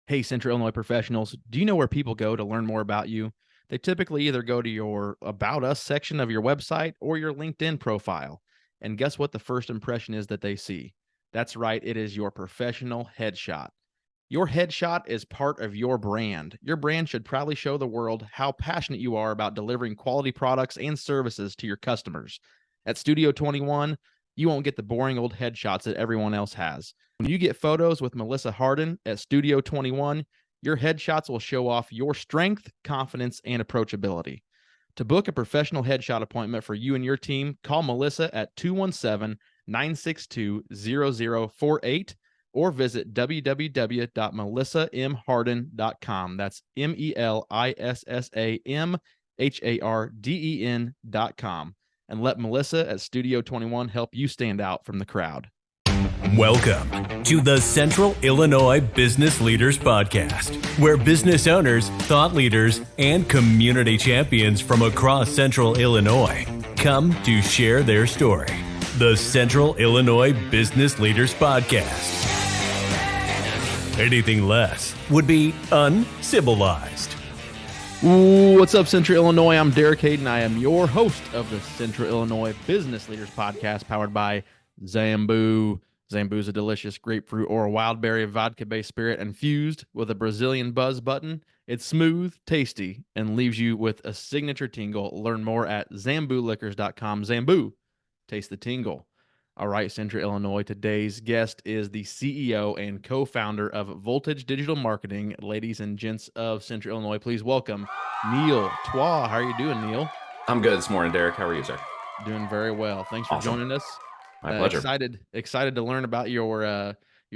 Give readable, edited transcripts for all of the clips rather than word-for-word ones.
Hey, Central Illinois professionals, do you know where people go to learn more about you? They typically either go to your About Us section of your website or your LinkedIn profile. And guess what the first impression is that they see? That's right, it is your professional headshot. Your headshot is part of your brand. Your brand should proudly show the world how passionate you are about delivering quality products and services to your customers. At Studio 21, you won't get the boring old headshots that everyone else has. When you get photos with Melissa Hardin at Studio 21, your headshots will show off your strength, confidence, and approachability. To book a professional headshot appointment for you and your team, call Melissa at 217-962-0048 or visit www.melissamharden.com. That's MELISSAMHARDEN.com. And let Melissa at Studio 21 help you stand out from the crowd. Welcome to the Central Illinois Business Leaders Podcast, where business owners, thought leaders, and community champions from across Central Illinois come to share their story. The Central Illinois Business Leaders Podcast. Anything less would be uncivilized. What's up, Central Illinois? I'm Derek Hayden. I am your host of the Central Illinois Business Leaders Podcast, powered by Zambu. Zambu is a delicious grapefruit or wildberry vodka-based spirit infused with a Brazilian buzz button. It's smooth, tasty, and leaves you with a signature tingle. Learn more at zambuliquors.com. Zambu, taste the tingle. All right, Central Illinois, today's guest is the CEO and co-founder of Voltage Digital Marketing. Ladies and gents of Central Illinois, please welcome Neil Twa. How are you doing, Neil? I'm good this morning, Derek. How are you, sir? Doing very well. Thanks for joining us. My pleasure. Excited to learn about your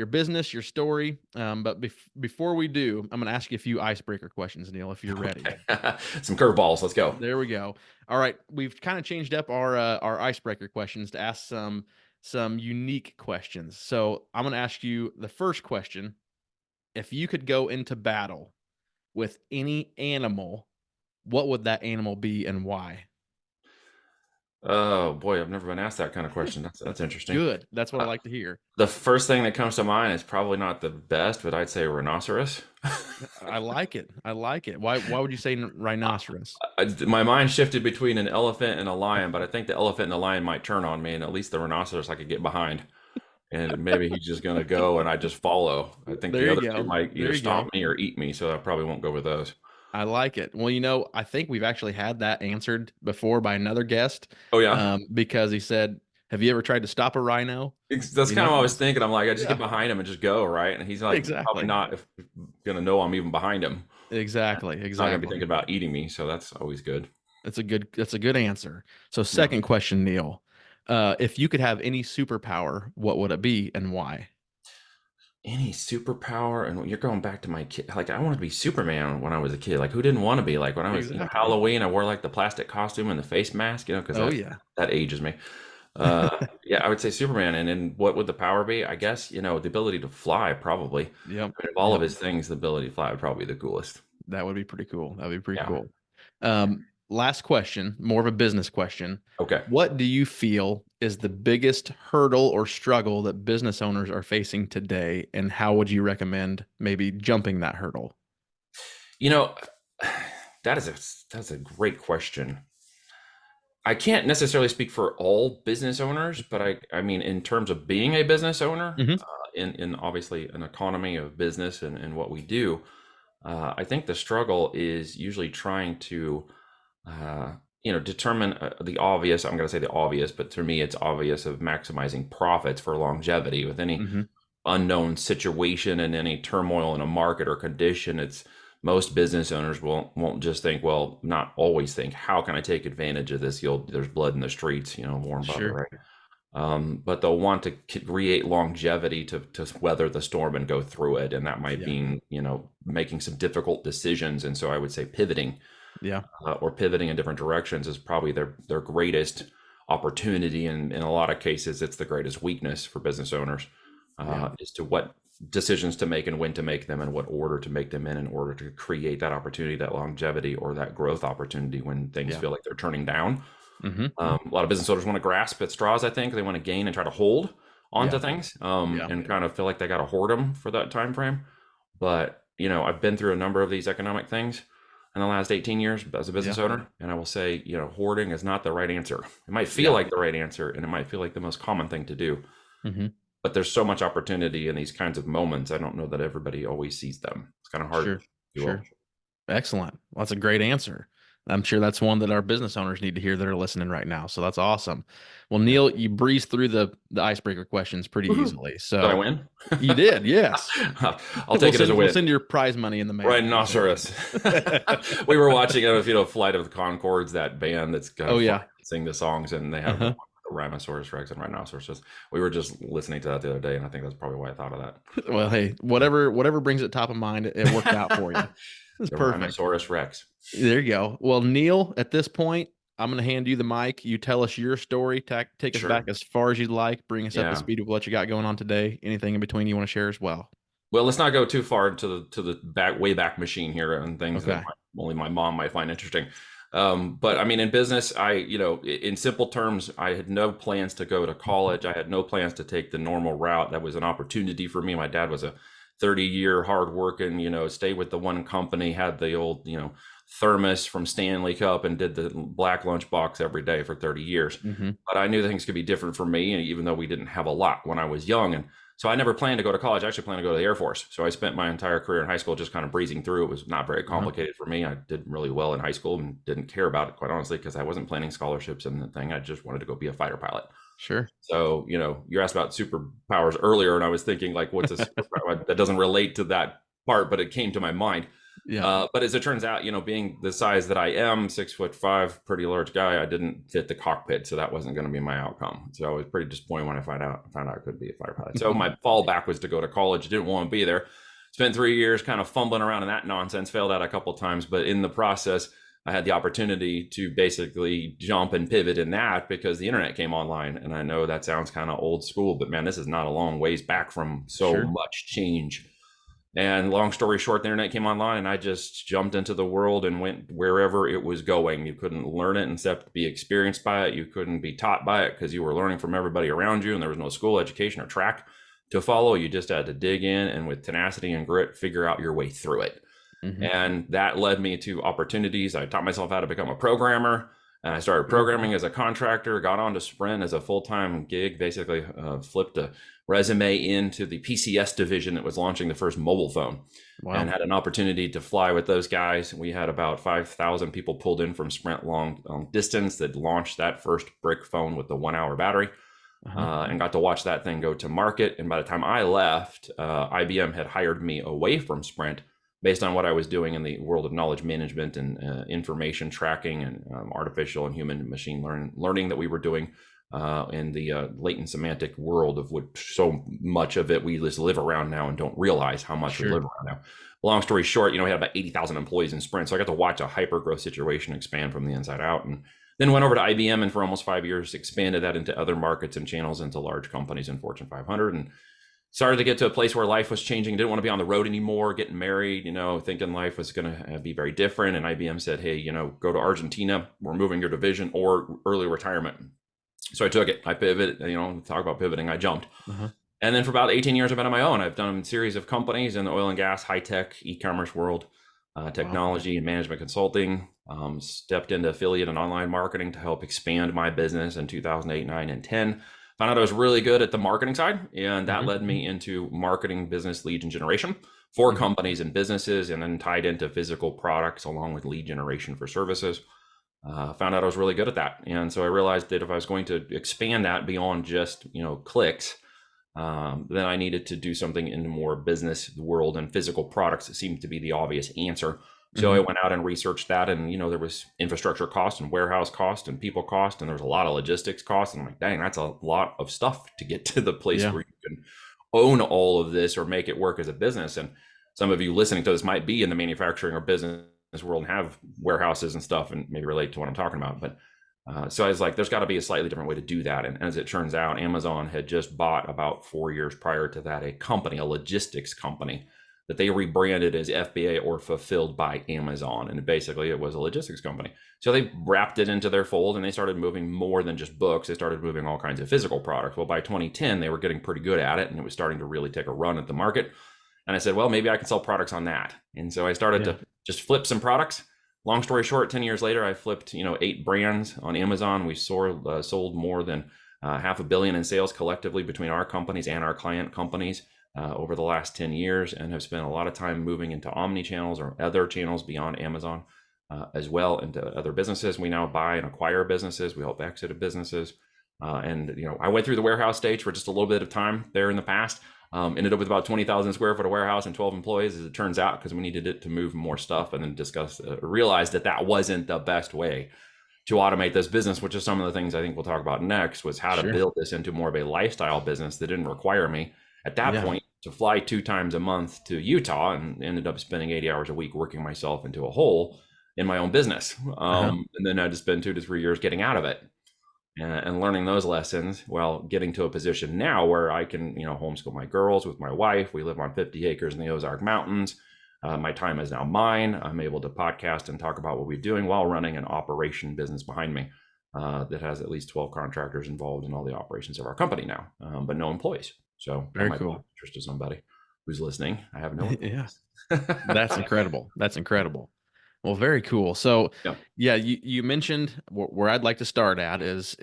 business, your story. But before we do, I'm going to ask you a few icebreaker questions, Neil, if you're ready. Okay. Some curveballs. Let's go. There we go. All right, we've kind of changed up our icebreaker questions to ask some unique questions. So I'm going to ask you the first question. If you could go into battle with any animal, what would that animal be and why? Oh boy, I've never been asked that kind of question. That's interesting. Good. That's what I like to hear. The first thing that comes to mind is probably not the best, but I'd say rhinoceros. I like it. Why would you say rhinoceros? My mind shifted between an elephant and a lion, but I think the elephant and the lion might turn on me, and at least the rhinoceros I could get behind. And maybe he's just going to go and I just follow. I think the other two might either stomp me or eat me, so I probably won't go with those. I like it. Well, I think we've actually had that answered before by another guest. Oh, yeah? Because he said, have you ever tried to stop a rhino? That's kind of what I was thinking. I'm like, I just get behind him and just go, right? And he's like, probably not going to know I'm even behind him. Exactly. He's not going to be thinking about eating me, so that's always good. That's a good answer. So second question, Neil. If you could have any superpower, what would it be and why? Any superpower, and you're going back to my kid. Like, I wanted to be Superman when I was a kid. Like, who didn't want to be? Like, when I was Halloween, I wore like the plastic costume and the face mask, because that ages me. Yeah, I would say Superman. And then what would the power be? I guess, the ability to fly, probably. Yeah. Of all of his things, the ability to fly would probably be the coolest. That would be pretty cool. Cool. Last question, more of a business question. Okay. What do you feel is the biggest hurdle or struggle that business owners are facing today, and how would you recommend maybe jumping that hurdle? That's a great question. I can't necessarily speak for all business owners, but I mean, in terms of being a business owner, in obviously an economy of business and what we do, I think the struggle is usually trying to determine the obvious. I'm going to say the obvious, but to me, it's obvious, of maximizing profits for longevity with any unknown situation and any turmoil in a market or condition. It's most business owners won't just think, not always think, how can I take advantage of this? There's blood in the streets, Warren Buffett, right? But they'll want to create longevity to weather the storm and go through it. And that might mean, making some difficult decisions. And so I would say pivoting. Or pivoting in different directions is probably their greatest opportunity. And in a lot of cases, it's the greatest weakness for business owners, as to what decisions to make and when to make them and what order to make them in order to create that opportunity, that longevity, or that growth opportunity when things feel like they're turning down. A lot of business owners want to grasp at straws. I think they want to gain and try to hold onto things and kind of feel like they got to hoard them for that time frame. But I've been through a number of these economic things in the last 18 years as a business Yeah. owner. And I will say, hoarding is not the right answer. It might feel Yeah. like the right answer, and it might feel like the most common thing to do. Mm-hmm. But there's so much opportunity in these kinds of moments. I don't know that everybody always sees them. It's kind of hard. Sure. Excellent. Well, that's a great answer. I'm sure that's one that our business owners need to hear that are listening right now. So that's awesome. Well, Yeah. Neil, you breezed through the icebreaker questions pretty easily. So Did I win? You did, yes. I'll take it as a win. We'll send your prize money in the mail. Rhinoceros. We were watching Flight of the Conchords, that band that's gonna sing the songs, and they have the Rhinoceros Rex and Rhinoceros. We were just listening to that the other day, and I think that's probably why I thought of that. Well, hey, whatever brings it top of mind, it worked out for you. It's perfect. Rhinoceros Rex. There you go. Well, Neil, at this point, I'm going to hand you the mic. You tell us your story. Take us back as far as you'd like. Bring us up to speed with what you got going on today. Anything in between you want to share as well. Well, let's not go too far to the way back machine here and things that only my mom might find interesting. But I mean, in business, in simple terms, I had no plans to go to college. I had no plans to take the normal route. That was an opportunity for me. My dad was a 30-year hardworking, stay with the one company, had the old, thermos from Stanley Cup, and did the black lunchbox every day for 30 years. Mm-hmm. But I knew things could be different for me, even though we didn't have a lot when I was young. And so I never planned to go to college. I actually planned to go to the Air Force. So I spent my entire career in high school just kind of breezing through. It was not very complicated for me. I did really well in high school and didn't care about it, quite honestly, because I wasn't planning scholarships and the thing. I just wanted to go be a fighter pilot. Sure. So, you asked about superpowers earlier, and I was thinking, like, what's a superpower? That doesn't relate to that part, but it came to my mind. Yeah. But as it turns out, being the size that I am, 6'5", pretty large guy, I didn't fit the cockpit, so that wasn't going to be my outcome. So I was pretty disappointed when I found out I could be a fighter pilot. So my fallback was to go to college. Didn't want to be there. Spent 3 years kind of fumbling around in that nonsense. Failed out a couple of times, but in the process, I had the opportunity to basically jump and pivot in that because the internet came online. And I know that sounds kind of old school, but man, this is not a long ways back from so much change. And long story short, the internet came online, and I just jumped into the world and went wherever it was going. You couldn't learn it except be experienced by it. You couldn't be taught by it because you were learning from everybody around you, and there was no school, education, or track to follow. You just had to dig in and with tenacity and grit, figure out your way through it. Mm-hmm. And that led me to opportunities. I taught myself how to become a programmer. And I started programming as a contractor, got onto Sprint as a full-time gig, basically flipped a resume into the PCS division that was launching the first mobile phone. Wow. And had an opportunity to fly with those guys. We had about 5,000 people pulled in from Sprint long distance that launched that first brick phone with the 1-hour battery. And got to watch that thing go to market. And by the time I left, IBM had hired me away from Sprint based on what I was doing in the world of knowledge management and information tracking and artificial and human machine learning that we were doing in the latent semantic world, of which so much of it we just live around now and don't realize how much we live around now. Long story short, we had about 80,000 employees in Sprint. So I got to watch a hyper growth situation expand from the inside out, and then went over to IBM and for almost 5 years expanded that into other markets and channels into large companies in Fortune 500, and started to get to a place where life was changing. Didn't want to be on the road anymore, getting married, thinking life was going to be very different. And IBM said, hey, go to Argentina. We're moving your division or early retirement. So I took it. I pivoted, talk about pivoting. I jumped. And then for about 18 years, I've been on my own. I've done a series of companies in the oil and gas, high tech, e-commerce world, technology and management consulting. Stepped into affiliate and online marketing to help expand my business in 2008, 9, and 10. Found out I was really good at the marketing side, and that led me into marketing, business, lead generation for companies and businesses, and then tied into physical products along with lead generation for services. Found out I was really good at that. And so I realized that if I was going to expand that beyond just, clicks, then I needed to do something in the more business world, and physical products seemed to be the obvious answer. So I went out and researched that, and there was infrastructure cost and warehouse cost and people cost, and there was a lot of logistics costs. And I'm like, dang, that's a lot of stuff to get to the place where you can own all of this or make it work as a business. And some of you listening to this might be in the manufacturing or business world and have warehouses and stuff and maybe relate to what I'm talking about. But so I was like, there's got to be a slightly different way to do that. And as it turns out, Amazon had just bought about 4 years prior to that a logistics company that they rebranded as FBA, or Fulfilled by Amazon. And basically it was a logistics company. So they wrapped it into their fold, and they started moving more than just books. They started moving all kinds of physical products. Well, by 2010, they were getting pretty good at it, and it was starting to really take a run at the market. And I said, well, maybe I can sell products on that. And so I started to just flip some products. Long story short, 10 years later, I flipped, 8 brands on Amazon. We sold more than $500 million in sales collectively between our companies and our client companies over the last 10 years, and have spent a lot of time moving into omni channels or other channels beyond Amazon as well, into other businesses. We now buy and acquire businesses. We help exit businesses. I went through the warehouse stage for just a little bit of time there in the past. Ended up with about 20,000 square foot of warehouse and 12 employees, as it turns out, because we needed it to move more stuff, and then realized that wasn't the best way to automate this business, which is some of the things I think we'll talk about next, was how to build this into more of a lifestyle business that didn't require me at that point to fly 2 times a month to Utah, and ended up spending 80 hours a week working myself into a hole in my own business. And then I had to spend 2 to 3 years getting out of it. And learning those lessons, while getting to a position now where I can, homeschool my girls with my wife. We live on 50 acres in the Ozark Mountains. My time is now mine. I'm able to podcast and talk about what we're doing while running an operation business behind me that has at least 12 contractors involved in all the operations of our company now, but no employees. So very that might cool. be of interest to somebody who's listening. I have no employees. That's incredible. That's incredible. Well, very cool. So you mentioned where I'd like to start at is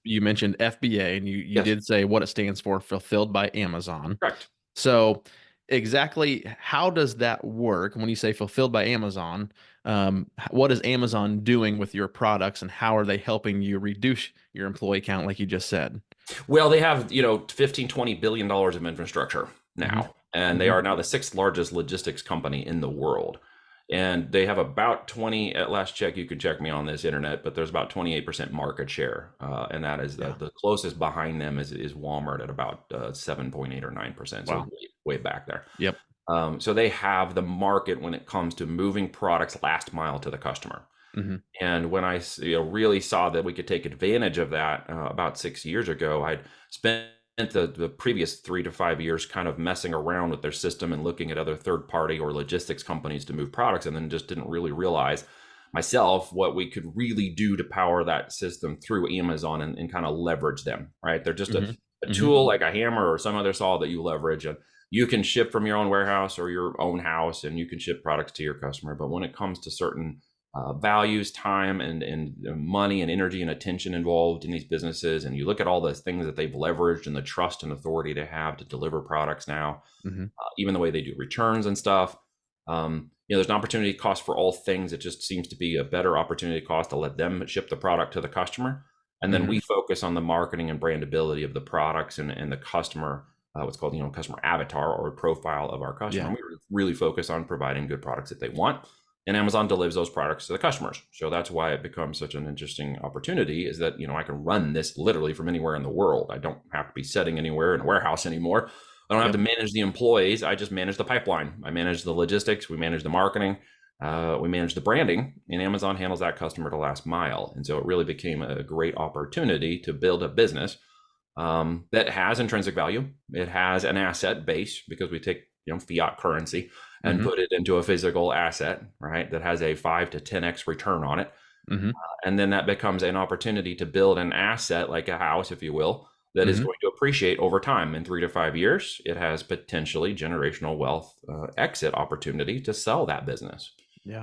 you mentioned FBA, and you did say what it stands for, Fulfilled by Amazon. Correct. So exactly how does that work when you say fulfilled by Amazon? What is Amazon doing with your products, and how are they helping you reduce your employee count, like you just said? Well, they have, $15-20 billion of infrastructure now, and they are now the 6th largest logistics company in the world. And they have about 20, at last check, you can check me on this internet, but there's about 28% market share. And that is the closest behind them is Walmart at about 7.8 or 9%. So way back there. Yep. So they have the market when it comes to moving products last mile to the customer. And when I really saw that we could take advantage of that about 6 years ago, I'd spent the previous 3 to 5 years kind of messing around with their system and looking at other third-party or logistics companies to move products, and then just didn't really realize myself what we could really do to power that system through Amazon and kind of leverage them, right? They're just a tool like a hammer or some other saw that you leverage, and you can ship from your own warehouse or your own house, and you can ship products to your customer. But when it comes to certain values, time, and money and energy and attention involved in these businesses, and you look at all the things that they've leveraged and the trust and authority they have to deliver products now, even the way they do returns and stuff, there's an opportunity cost for all things. It just seems to be a better opportunity cost to let them ship the product to the customer, and then we focus on the marketing and brandability of the products and the customer, what's called customer avatar or profile of our customer. We really focus on providing good products that they want. And Amazon delivers those products to the customers. So that's why it becomes such an interesting opportunity, is that, I can run this literally from anywhere in the world. I don't have to be sitting anywhere in a warehouse anymore. I don't have to manage the employees. I just manage the pipeline. I manage the logistics. We manage the marketing. We manage the branding, and Amazon handles that customer to last mile. And so it really became a great opportunity to build a business that has intrinsic value. It has an asset base, because we take fiat currency and put it into a physical asset, right, that has a 5 to 10x return on it. And then that becomes an opportunity to build an asset, like a house, if you will, that is going to appreciate over time. In 3 to 5 years, it has potentially generational wealth exit opportunity to sell that business.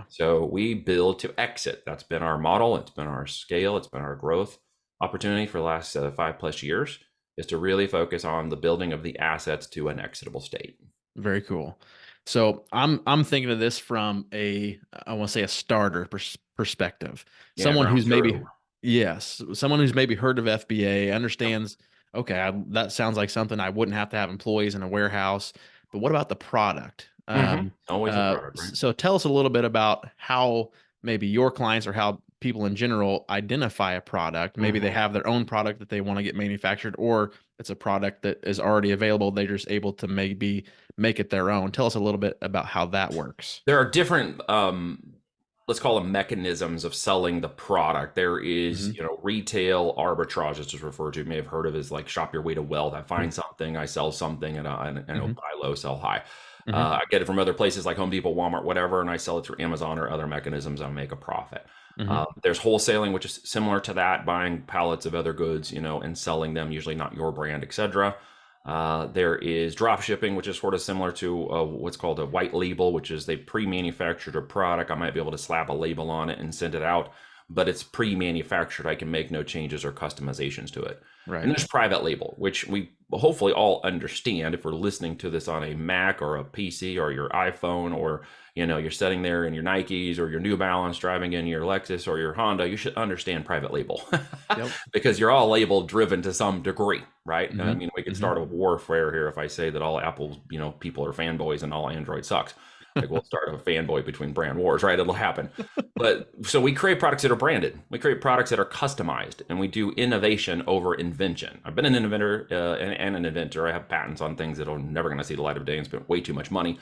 So we build to exit. That's been our model. It's been our scale. It's been our growth opportunity for the last 5+ years, is to really focus on the building of the assets to an exitable state. Very cool. So I'm thinking of this from I want to say a starter perspective. Someone who's maybe heard of FBA, understands, okay, that sounds like something I wouldn't have to have employees in a warehouse. But what about the product? Always a product, right? So tell us a little bit about how maybe your clients, or how people in general, identify a product. Maybe they have their own product that they want to get manufactured, or it's a product that is already available. They're just able to maybe make it their own. Tell us a little bit about how that works. There are different, let's call them mechanisms of selling the product. There is, retail arbitrage, it's just referred to. You may have heard of it as like shop your way to wealth. I find something, I sell something, and buy low, sell high. I get it from other places like Home Depot, Walmart, whatever, and I sell it through Amazon or other mechanisms. I make a profit. There's wholesaling, which is similar to that, buying pallets of other goods, and selling them, usually not your brand, etc. There is drop shipping, which is sort of similar to what's called a white label, which is they pre-manufactured a product. I might be able to slap a label on it and send it out, but it's pre-manufactured. I can make no changes or customizations to it. Right. And there's private label, which we hopefully all understand if we're listening to this on a Mac or a PC or your iPhone, or you're sitting there in your Nikes or your New Balance driving in your Lexus or your Honda. You should understand private label because you're all label driven to some degree, right? I mean, we could start a warfare here if I say that all Apple people are fanboys and all Android sucks. Like we'll start a fanboy between brand wars, right? It'll happen. But so we create products that are branded. We create products that are customized, and we do innovation over invention. I've been an inventor and an inventor. I have patents on things that are never going to see the light of day and spent way too much money,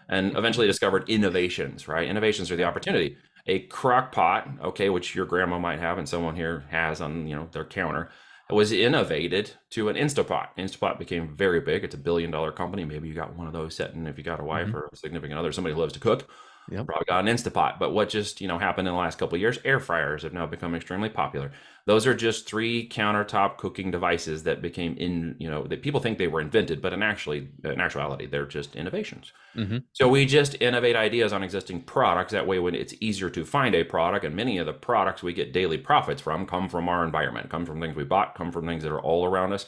and eventually discovered innovations, right? Innovations are the opportunity. A crock pot, okay, which your grandma might have and someone here has on their counter, was innovated to an Instapot. Instapot became very big. It's $1 billion company. Maybe you got one of those sitting if you got a wife or a significant other, somebody who loves to cook. Probably got an Instapot. But what just happened in the last couple of years? Air fryers have now become extremely popular. Those are just 3 countertop cooking devices that became that people think they were invented, but in actuality, they're just innovations. So we just innovate ideas on existing products. That way, when it's easier to find a product, and many of the products we get daily profits from come from our environment, come from things we bought, come from things that are all around us.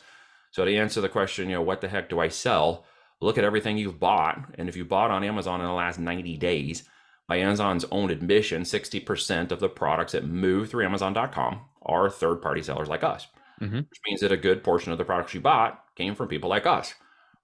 So to answer the question, what the heck do I sell? Look at everything you've bought. And if you bought on Amazon in the last 90 days, by Amazon's own admission, 60% of the products that move through Amazon.com are third-party sellers like us, which means that a good portion of the products you bought came from people like us,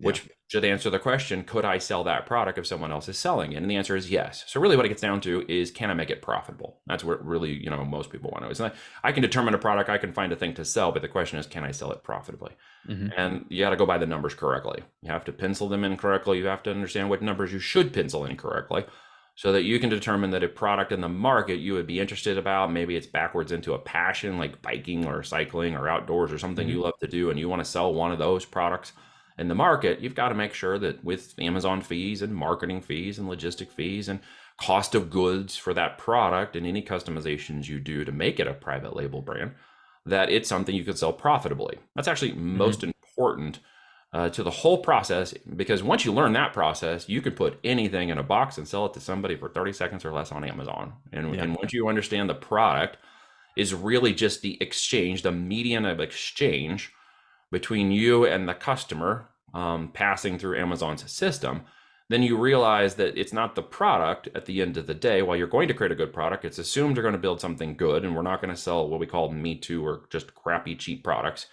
which should answer the question, could I sell that product if someone else is selling it? And the answer is yes. So really what it gets down to is, can I make it profitable? That's what really, most people want to know. It's not, I can determine a product, I can find a thing to sell, but the question is, can I sell it profitably? And you got to go by the numbers correctly. You have to pencil them in correctly. You have to understand what numbers you should pencil in correctly, so that you can determine that a product in the market you would be interested about, maybe it's backwards into a passion like biking or cycling or outdoors or something you love to do, and you want to sell one of those products in the market. You've got to make sure that with Amazon fees and marketing fees and logistic fees and cost of goods for that product and any customizations you do to make it a private label brand, that it's something you could sell profitably. That's actually most important to the whole process, because once you learn that process, you can put anything in a box and sell it to somebody for 30 seconds or less on Amazon. And once you understand the product is really just the exchange, the median of exchange between you and the customer passing through Amazon's system, then you realize that it's not the product at the end of the day. While you're going to create a good product, it's assumed you're going to build something good, and we're not going to sell what we call Me Too or just crappy, cheap products.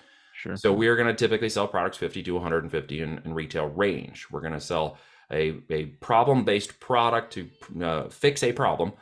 So we are going to typically sell products 50 to 150 in retail range. We're going to sell a problem-based product to fix a problem,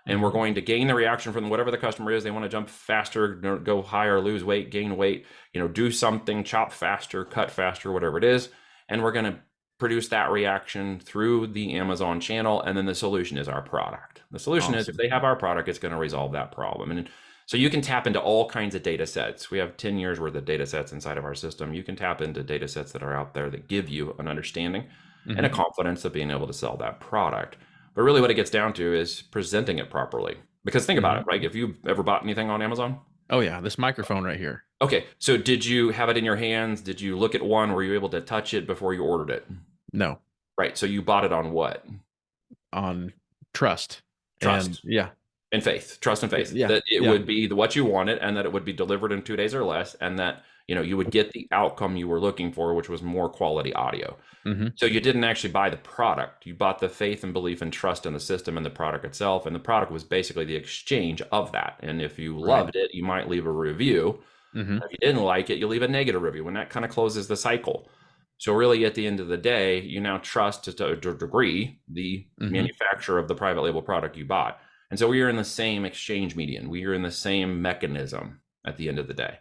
and we're going to gain the reaction from whatever the customer is. They want to jump faster, go higher, lose weight, gain weight, do something, chop faster, cut faster, whatever it is. And we're going to produce that reaction through the Amazon channel. And then the solution is our product. The solution is, if they have our product, it's going to resolve that problem. And so you can tap into all kinds of data sets. We have 10 years worth of data sets inside of our system. You can tap into data sets that are out there that give you an understanding and a confidence of being able to sell that product. But really what it gets down to is presenting it properly. Because think about it, right? If you've ever bought anything on Amazon? Oh yeah, this microphone right here. Okay, so did you have it in your hands? Did you look at one? Were you able to touch it before you ordered it? No. Right, so you bought it on what? On trust. Trust. And faith, trust and faith, that it would be what you wanted, and that it would be delivered in 2 days or less, and that you would get the outcome you were looking for, which was more quality audio. So you didn't actually buy the product. You bought the faith and belief and trust in the system and the product itself, and the product was basically the exchange of that. And if you loved it, you might leave a review. If you didn't like it, you leave a negative review, and that kind of closes the cycle. So really, at the end of the day, you now trust to a degree the manufacturer of the private label product you bought. And so we are in the same exchange median. We are in the same mechanism at the end of the day.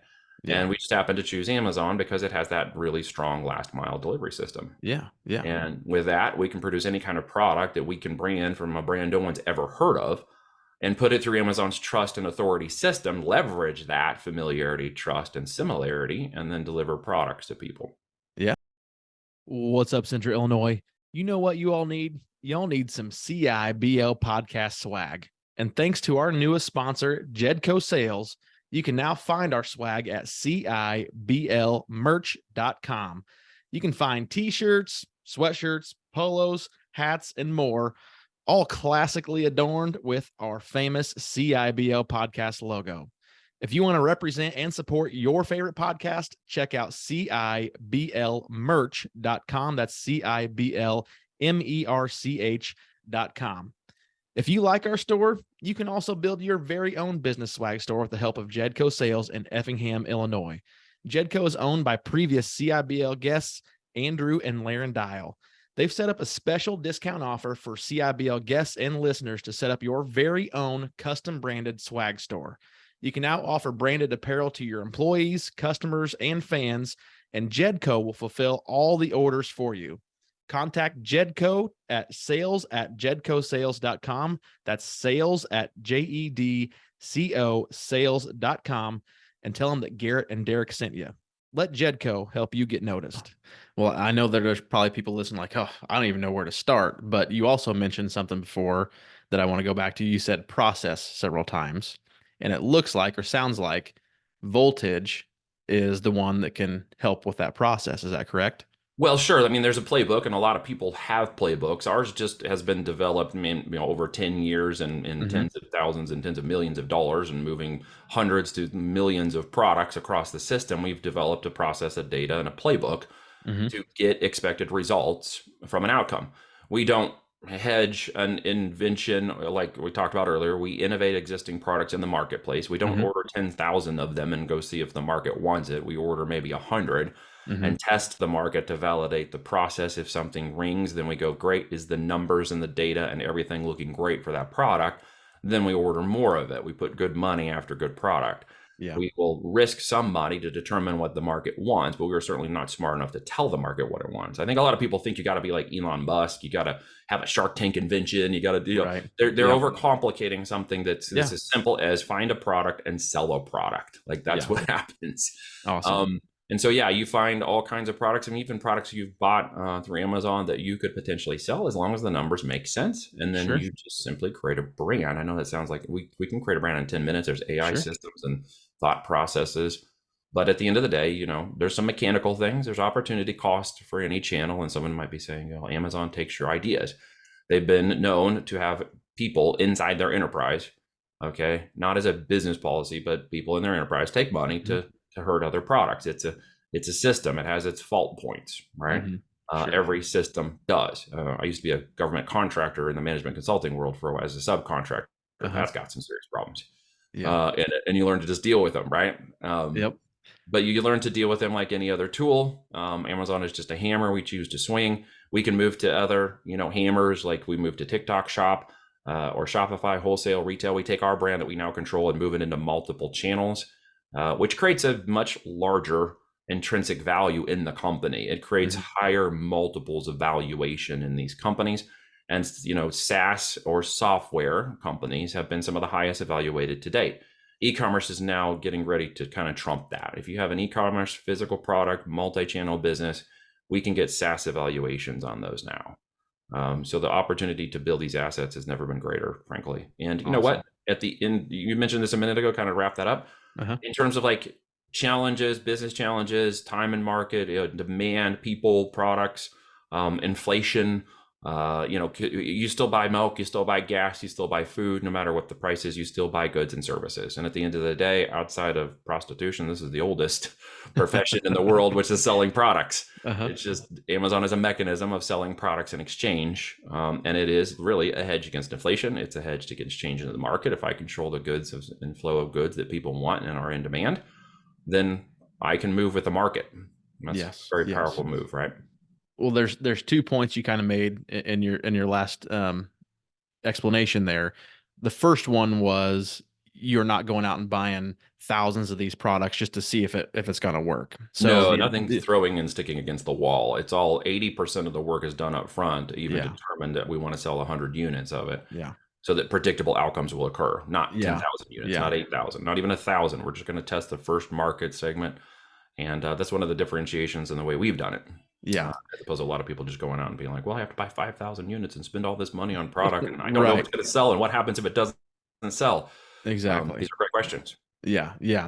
And we just happen to choose Amazon because it has that really strong last mile delivery system. And with that, we can produce any kind of product that we can bring in from a brand no one's ever heard of and put it through Amazon's trust and authority system, leverage that familiarity, trust, and similarity, and then deliver products to people. What's up, Central Illinois? You know what you all need? You all need some CIBL podcast swag. And thanks to our newest sponsor, Jedco Sales, you can now find our swag at CIBLmerch.com. You can find t-shirts, sweatshirts, polos, hats, and more, all classically adorned with our famous CIBL podcast logo. If you want to represent and support your favorite podcast, check out CIBLmerch.com. That's CIBLmerch.com. If you like our store, you can also build your very own business swag store with the help of Jedco Sales in Effingham, Illinois. Jedco is owned by previous CIBL guests, Andrew and Laren Dial. They've set up a special discount offer for CIBL guests and listeners to set up your very own custom branded swag store. You can now offer branded apparel to your employees, customers, and fans, and Jedco will fulfill all the orders for you. Contact Jedco at sales@jedcosales.com. That's sales@JEDCO sales.com, and tell them that Garrett and Derek sent you. Let Jedco help you get noticed. Well, I know that there's probably people listening like, oh, I don't even know where to start. But you also mentioned something before that I want to go back to. You said process several times, and it looks like or sounds like voltage is the one that can help with that process. Is that correct? Well, sure. I mean, there's a playbook, and a lot of people have playbooks. Ours just has been developed, over 10 years and tens of thousands and tens of millions of dollars, and moving hundreds to millions of products across the system. We've developed a process, a data, and a playbook to get expected results from an outcome. We don't hedge an invention like we talked about earlier. We innovate existing products in the marketplace. We don't order 10,000 of them and go see if the market wants it. We order maybe 100. And test the market to validate the process. If something rings, then we go, great, is the numbers and the data and everything looking great for that product? Then we order more of it. We put good money after good product. Yeah. We will risk some money to determine what the market wants, but we're certainly not smart enough to tell the market what it wants. I think a lot of people think you got to be like Elon Musk. You got to have a Shark Tank invention. You got to do, Right. they're overcomplicating something that's as simple as find a product and sell a product. Like that's what happens. Awesome. And so, you find all kinds of products, and even products you've bought through Amazon that you could potentially sell as long as the numbers make sense. And then you just simply create a brand. I know that sounds like we can create a brand in 10 minutes. There's AI systems and thought processes. But at the end of the day, there's some mechanical things. There's opportunity cost for any channel. And someone might be saying, Amazon takes your ideas. They've been known to have people inside their enterprise, not as a business policy, but people in their enterprise take money to hurt other products. It's a system. It has its fault points, right? Every system does. I used to be a government contractor in the management consulting world as a subcontractor. That's got some serious problems. And you learn to just deal with them, right? But you learn to deal with them like any other tool. Amazon is just a hammer we choose to swing. We can move to other, hammers, like we move to TikTok Shop or Shopify, wholesale, retail. We take our brand that we now control and move it into multiple channels. Which creates a much larger intrinsic value in the company. It creates higher multiples of valuation in these companies. And, SaaS or software companies have been some of the highest evaluated to date. E-commerce is now getting ready to kind of trump that. If you have an e-commerce physical product, multi-channel business, we can get SaaS evaluations on those now. So the opportunity to build these assets has never been greater, frankly. And you know what? At the end, you mentioned this a minute ago, kind of wrap that up. In terms of like challenges, business challenges, time and market, demand, people, products, inflation, you still buy milk, you still buy gas, you still buy food, no matter what the price is, you still buy goods and services. And at the end of the day, outside of prostitution, this is the oldest profession in the world, which is selling products. It's just Amazon is a mechanism of selling products in exchange. And it is really a hedge against inflation. It's a hedge against change in the market. If I control the goods and flow of goods that people want and are in demand, then I can move with the market. That's a very powerful move, right? Well, there's 2 points you kind of made in your last explanation there. The first one was you're not going out and buying thousands of these products just to see if it's going to work. So no, nothing's throwing and sticking against the wall. It's all 80% of the work is done up front, even determined that we want to sell 100 units of it. So that predictable outcomes will occur, not 10,000 units, not 8,000, not even 1,000. We're just going to test the first market segment. And that's one of the differentiations in the way we've done it. As opposed to a lot of people just going out and being like, well, I have to buy 5,000 units and spend all this money on product. And I don't know if it's going to sell. And what happens if it doesn't sell? Exactly. These are great questions. Yeah, yeah,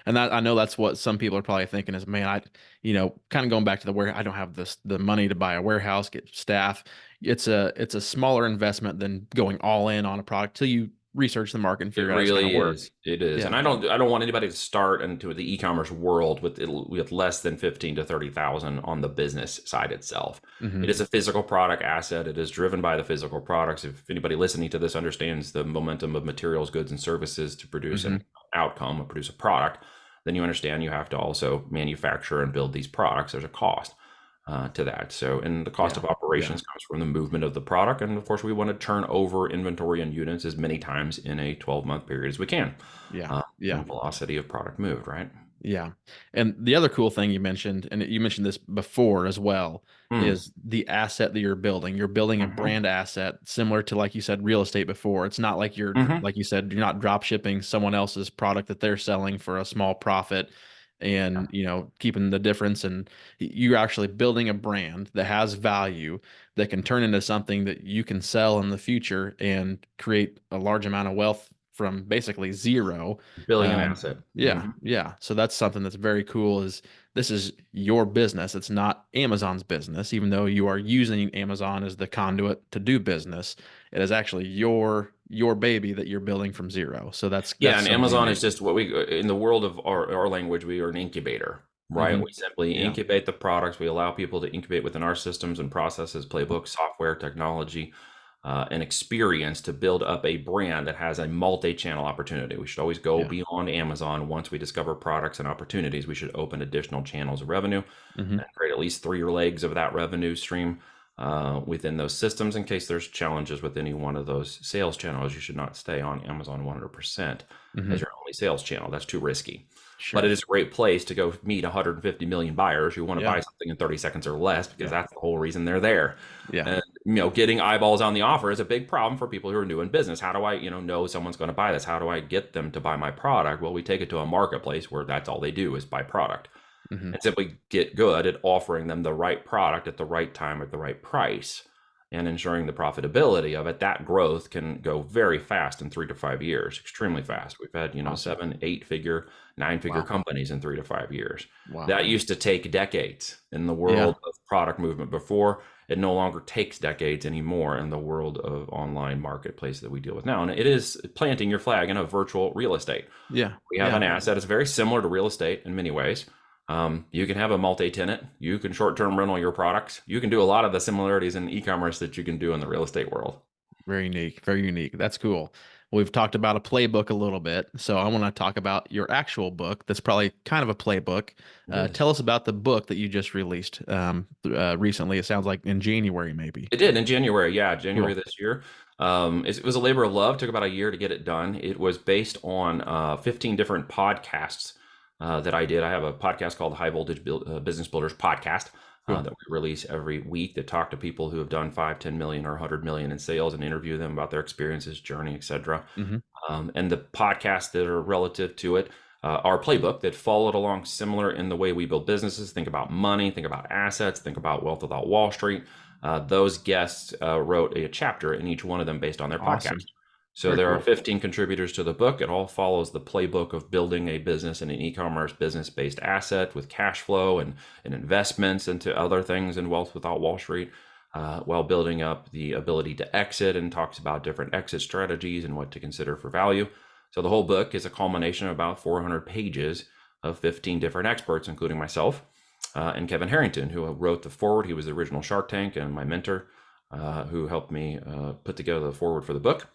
I know that's what some people are probably thinking is, man, kind of going back to the where I don't have the money to buy a warehouse, get staff. It's a smaller investment than going all in on a product till you research the market and It figure out it's going to really work. is. It is. Yeah. And I don't want anybody to start into the e-commerce world with less than 15 to 30,000 on the business side itself. Hmm. It is a physical product asset. It is driven by the physical products. If anybody listening to this understands the momentum of materials, goods, and services to produce Hmm. an outcome, or produce a product, then you understand you have to also manufacture and build these products. There's a cost to that. So, and the cost Yeah. of Yeah. operations comes from the movement of the product. And of course, we want to turn over inventory and units as many times in a 12-month period as we can. Yeah. Yeah. And velocity of product moved, right? Yeah. And the other cool thing you mentioned, and you mentioned this before as well, Mm. is the asset that you're building. You're building a Hmm. brand asset similar to, like you said, real estate before. It's not like Hmm. like you said, you're not drop shipping someone else's product that they're selling for a small profit and, keeping the difference. And you're actually building a brand that has value that can turn into something that you can sell in the future and create a large amount of wealth from basically zero. Building an um, asset. yeah, yeah. So that's something that's very cool is this is your business. It's not Amazon's business, even though you are using Amazon as the conduit to do business. It is actually your baby that you're building from zero. So Yeah, that's and something Amazon is amazing. just what we, in the world of our language, we are an incubator, right? Hmm. We simply Yeah. incubate the products. We allow people to incubate within our systems and processes, playbooks, software, technology, and experience to build up a brand that has a multi-channel opportunity. We should always go Yeah. beyond Amazon. Once we discover products and opportunities, we should open additional channels of revenue Hmm. and create at least three legs of that revenue stream within those systems. In case there's challenges with any one of those sales channels, you should not stay on Amazon 100% Hmm. as your only sales channel. That's too risky. But it Sure. is a great place to go meet 150 million buyers who want to Yeah. buy something in 30 seconds or less, because Yeah. that's the whole reason they're there. Yeah. And getting eyeballs on the offer is a big problem for people who are new in business. How do I, know someone's going to buy this? How do I get them to buy my product? Well, we take it to a marketplace where that's all they do is buy product, Hmm. and simply get good at offering them the right product at the right time at the right price and ensuring the profitability of it. That growth can go very fast in 3 to 5 years, extremely fast. We've had, Awesome. 7, 8 figure, 9 figure Wow. companies in 3 to 5 years. Wow. That used to take decades in the Yeah. world of product movement before. It no longer takes decades anymore in the world of online marketplace that we deal with now. And it is planting your flag in a virtual real estate. Yeah. We have Yeah. an asset. It's very similar to real estate in many ways. You can have a multi-tenant. You can short-term rental your products. You can do a lot of the similarities in e-commerce that you can do in the real estate world. Very unique. Very unique. That's cool. We've talked about a playbook a little bit, so I want to talk about your actual book. That's probably kind of a playbook. It is. Tell us about the book that you just released recently. It sounds like in January, maybe. It did in January. Yeah, January Cool. this year. It was a labor of love. It took about a year to get it done. It was based on 15 different podcasts that I did. I have a podcast called High Voltage Business Builders Podcast Cool. that we release every week, that talk to people who have done 5, 10 million, or 100 million in sales, and interview them about their experiences, journey, etc. Hmm. And the podcasts that are relative to it, our playbook that followed along similar in the way we build businesses. Think about money, think about assets, think about wealth without Wall Street. Those guests wrote a chapter in each one of them based on their podcast. Awesome. So Very there are cool. 15 contributors to the book. It all follows the playbook of building a business and an e-commerce business-based asset with cash flow and investments into other things and wealth without Wall Street, while building up the ability to exit, and talks about different exit strategies and what to consider for value. So the whole book is a culmination of about 400 pages of 15 different experts, including myself and Kevin Harrington, who wrote the foreword. He was the original Shark Tank and my mentor, who helped me put together the foreword for the book.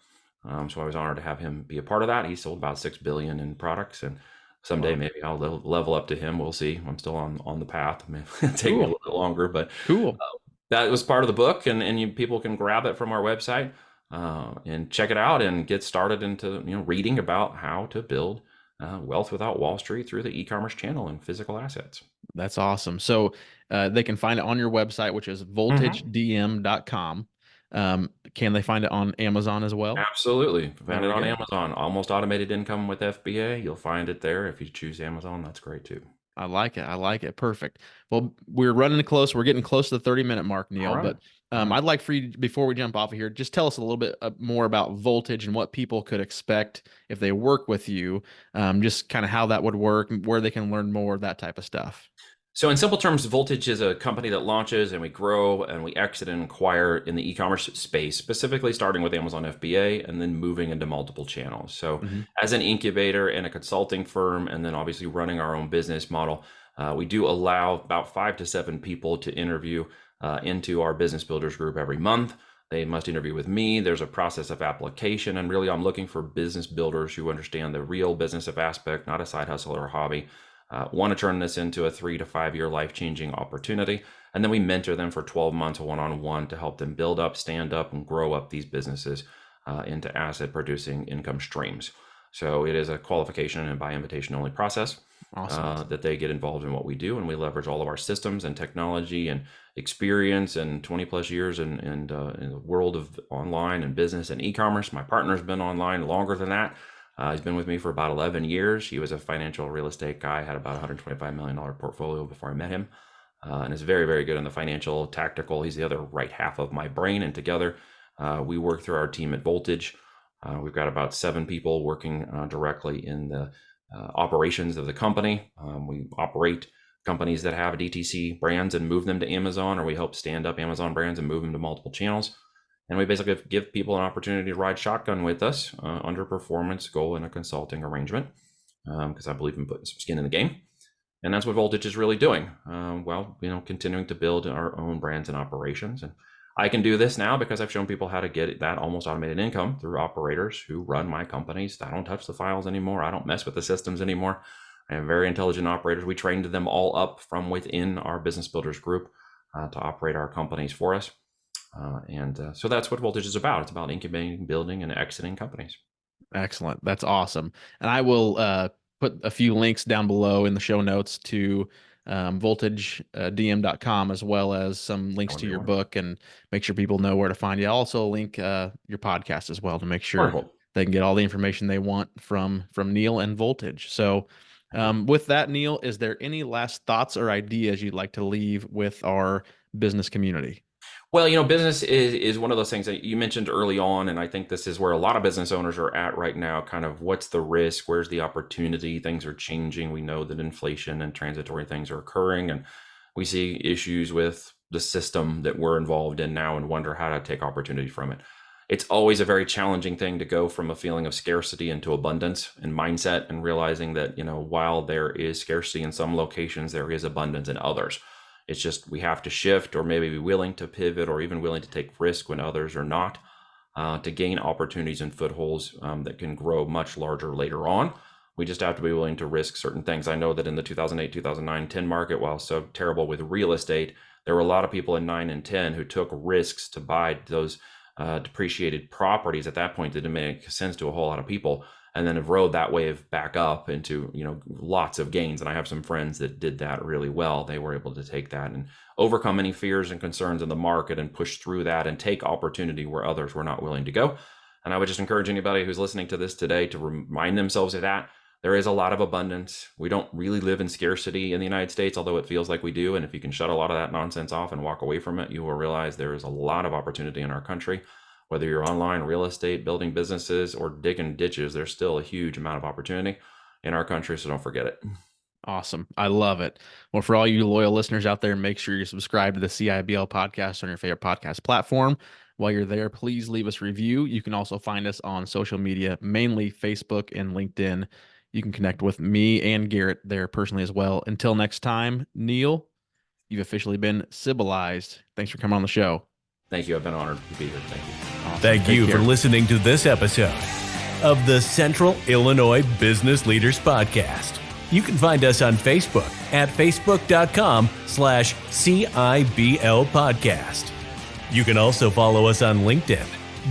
So I was honored to have him be a part of that. He sold about 6 billion in products, and someday Wow. maybe I'll level up to him. We'll see. I'm still on the path. It may take me a Cool. little bit longer, but Cool. that was part of the book, and people can grab it from our website and check it out and get started into reading about how to build wealth without Wall Street through the e-commerce channel and physical assets. That's awesome. So they can find it on your website, which is Mhm. voltagedm.com. Can they find it on Amazon as well? Absolutely. There Find it we on go. Amazon. Almost automated income with FBA. You'll find it there. If you choose Amazon, that's great too. I like it. I like it. Perfect. Well, we're running close. We're getting close to the 30-minute mark, All Neil. right. But All right. I'd like for you, before we jump off of here, just tell us a little bit more about Voltage and what people could expect if they work with you. Just kind of how that would work, where they can learn more, that type of stuff. So in simple terms, Voltage is a company that launches and we grow and we exit and acquire in the e-commerce space, specifically starting with Amazon FBA and then moving into multiple channels. So Mm-hmm. as an incubator and a consulting firm, and then obviously running our own business model, we do allow about 5 to 7 people to interview into our business builders group every month. They must interview with me. There's a process of application, and really I'm looking for business builders who understand the real business of aspect, not a side hustle or a hobby. Want to turn this into a 3 to 5 year life-changing opportunity. And then we mentor them for 12 months one-on-one to help them build up, stand up, and grow up these businesses into asset producing income streams. So it is a qualification and by invitation only process Awesome. that they get involved in what we do. And we leverage all of our systems and technology and experience and 20 plus years in the world of online and business and e-commerce. My partner's been online longer than that. He's been with me for about 11 years. He was a financial real estate guy, had about $125 million portfolio before I met him, and is very, very good in the financial, tactical. He's the other right half of my brain. And together, we work through our team at Voltage. We've got about 7 people working directly in the operations of the company. We operate companies that have DTC brands and move them to Amazon, or we help stand up Amazon brands and move them to multiple channels. And we basically give people an opportunity to ride shotgun with us under performance goal in a consulting arrangement, because I believe in putting some skin in the game. And that's what Voltage is really doing. Continuing to build our own brands and operations. And I can do this now because I've shown people how to get that almost automated income through operators who run my companies. I don't touch the files anymore. I don't mess with the systems anymore. I have very intelligent operators. We trained them all up from within our business builders group to operate our companies for us. So that's what Voltage is about. It's about incubating, building, and exiting companies. Excellent. That's awesome. And I will put a few links down below in the show notes to voltagedm.com, as well as some links That would to be your wonderful. book and make sure people know where to find you. I'll also link your podcast as well to make sure Wonderful. they can get all the information they want from Neil and Voltage. So Thank you. with that, Neil, is there any last thoughts or ideas you'd like to leave with our business community? Well, business is one of those things that you mentioned early on, and I think this is where a lot of business owners are at right now. Kind of what's the risk? Where's the opportunity? Things are changing. We know that inflation and transitory things are occurring, and we see issues with the system that we're involved in now and wonder how to take opportunity from it. It's always a very challenging thing to go from a feeling of scarcity into abundance and mindset, and realizing that, while there is scarcity in some locations, there is abundance in others. It's just we have to shift, or maybe be willing to pivot, or even willing to take risk when others are not, to gain opportunities and footholds that can grow much larger later on. We just have to be willing to risk certain things. I know that in the 2008, 2009, 10 market, while so terrible with real estate, there were a lot of people in 9 and 10 who took risks to buy those depreciated properties. At that point, that didn't make sense to a whole lot of people, and then have rode that wave back up into lots of gains. And I have some friends that did that really well. They were able to take that and overcome any fears and concerns in the market and push through that and take opportunity where others were not willing to go. And I would just encourage anybody who's listening to this today to remind themselves of that. There is a lot of abundance. We don't really live in scarcity in the United States, although it feels like we do. And if you can shut a lot of that nonsense off and walk away from it, you will realize there is a lot of opportunity in our country. Whether you're online, real estate, building businesses, or digging ditches, there's still a huge amount of opportunity in our country, so don't forget it. Awesome. I love it. Well, for all you loyal listeners out there, make sure you subscribe to the CIBL podcast on your favorite podcast platform. While you're there, please leave us a review. You can also find us on social media, mainly Facebook and LinkedIn. You can connect with me and Garrett there personally as well. Until next time, Neil, you've officially been civilized. Thanks for coming on the show. Thank you. I've been honored to be here. Thank you. Awesome. Thank Take you care. for listening to this episode of the Central Illinois Business Leaders Podcast. You can find us on Facebook at facebook.com/CIBL Podcast. You can also follow us on LinkedIn.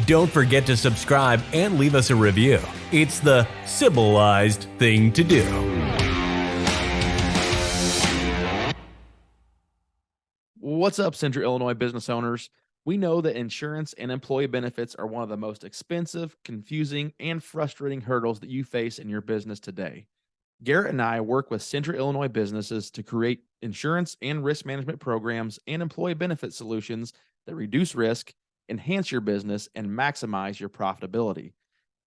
Don't forget to subscribe and leave us a review. It's the civilized thing to do. What's up, Central Illinois business owners? We know that insurance and employee benefits are one of the most expensive, confusing, and frustrating hurdles that you face in your business today. Garrett and I work with Central Illinois businesses to create insurance and risk management programs and employee benefit solutions that reduce risk, enhance your business, and maximize your profitability.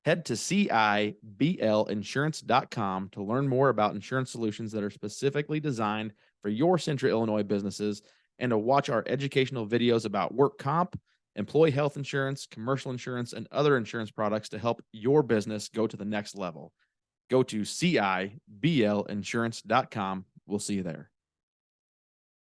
Head to CIBLinsurance.com to learn more about insurance solutions that are specifically designed for your Central Illinois businesses and to watch our educational videos about work comp, employee health insurance, commercial insurance, and other insurance products to help your business go to the next level. Go to CIBLinsurance.com. We'll see you there.